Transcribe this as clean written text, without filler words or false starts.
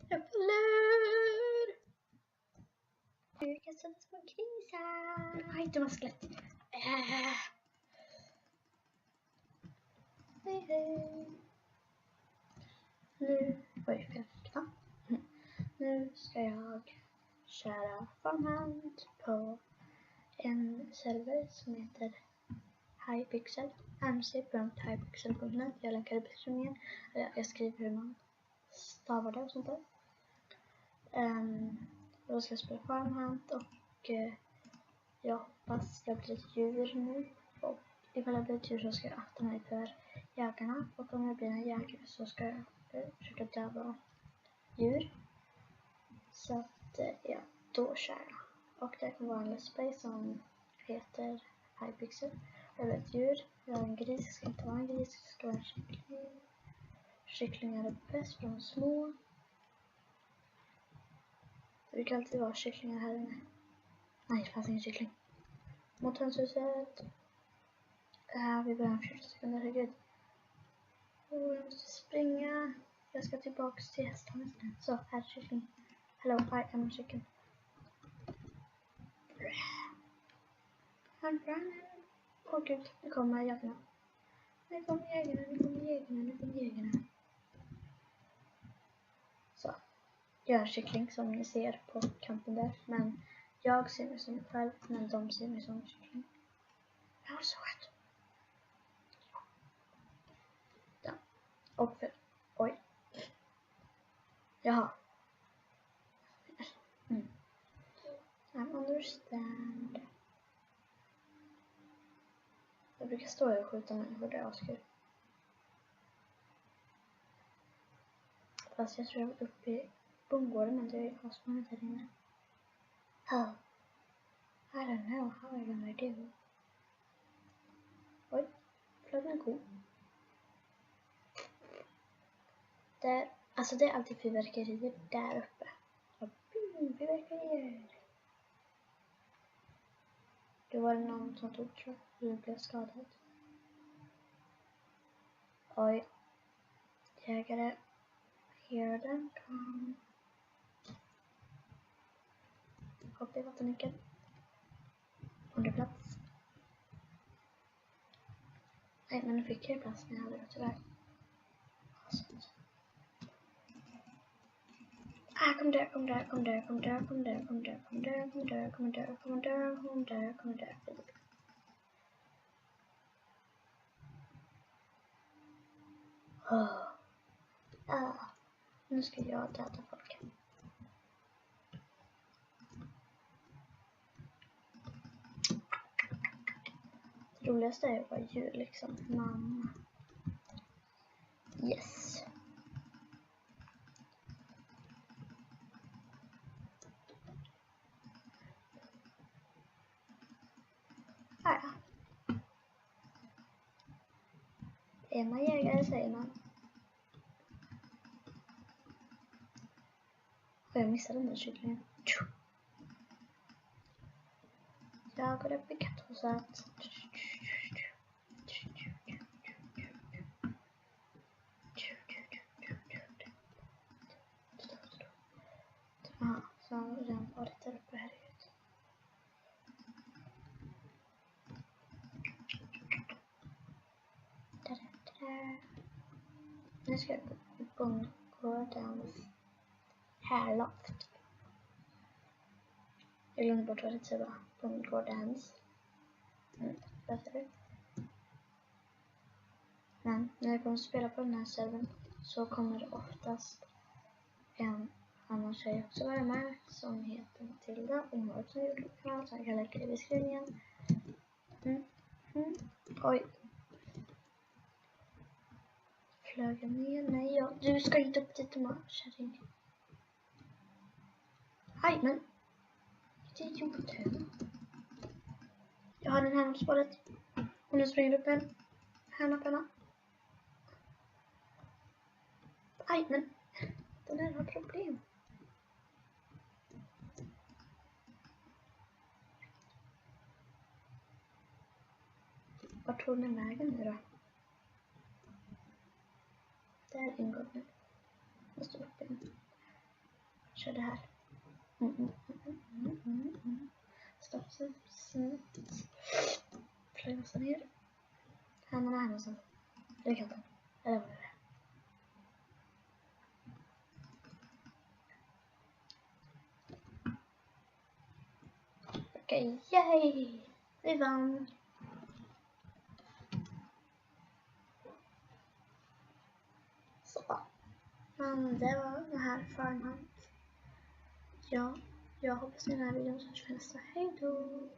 Äppler! Du kastar små grisar. Aj, det var skelett. Hej, hej. Nu, oj, fel knapp. Nu ska jag köra Farmhunt på en server som heter Hypixel. mc.hypixel.net. Jag länkar i beskrivningen. Jag skriver hur man stavar det och sånt där. Då ska jag spela Farmhunt och jag hoppas jag blir ett djur nu. Och ifall jag blir ett djur så ska jag akta mig för jägarna. Och om jag blir en jägare så ska jag försöka döda djur. Så att ja, då kör jag. Och det kommer vara en Let's Play som heter Hypixel. Jag är ett djur, jag är en gris, ska inte vara en gris, ska vara en kyckling. Kycklingar är bäst för de små. Det brukar alltid vara kycklingar här inne. Nej, det fanns ingen kyckling. Mot hönshuset. Vi börjar om 14 sekunder, herregud. Jag måste springa. Jag ska tillbaka till hästarna. Så, här kyckling. Hello, I am a chicken. I'm running. Åh gud, nu kommer jägarna. Nu kommer jägarna. Så. Jag är kyckling som ni ser på kanten där. Men jag ser mig som mig själv. Men de ser mig som kyckling. Det var så skönt. Ja. Och för... Oj. Jaha. I understand. Jag brukar stå och skjuta människor där jag ska. Fast jag tror jag var uppe i bondgården, men det är asmånga där inne. Oh. I don't know how I'm gonna do. Oj, flög en ko. Där, alltså det är alltid fyrverkerier där uppe. Fyrverkerier. Det var någon som tog, tror jag. Du blev skadad. Oj. Jägare. Here them come. Hopp i vattennyckeln. Under plats. Nej, men nu fick jag plats när jag hade gått iväg. Kom där. Nu ska jag döda folk. Det roligaste är att vara djur liksom. Mamma. Yes. Här. Är man jägare säger man. Och jag missade den där kycklingen. Jag går upp i katthuset. Ja, så har redan varit där uppe, herregud. Nu ska jag gå i bondgårdens härloft. Jag glömde bort vad det säger, bondgårdens. Men när jag kommer att spela på den här servern så kommer det oftast en annan tjej också vara med som heter Matilda. Hon har också gjort en kanal så jag kan lägga i beskrivningen. Oj. Flög jag ner? Nej, du ska inte upp dit, kärring. Aj, men det är jorden. Jag har den här på spåret. Och nu springer upp en hörna. Aj, men den här har problem. Vart tog den vägen nu då? Där ingår den. Måste upp igen. Kör det här. Stopp. Flyga ner. Händerna här någonstans. Det kan ta. Eller vad är det? Okej, yay! Vi vann! Så. Men det var det här förhand. Ja, jag hoppas ni den här videon så hörs vi nästa. Hej då!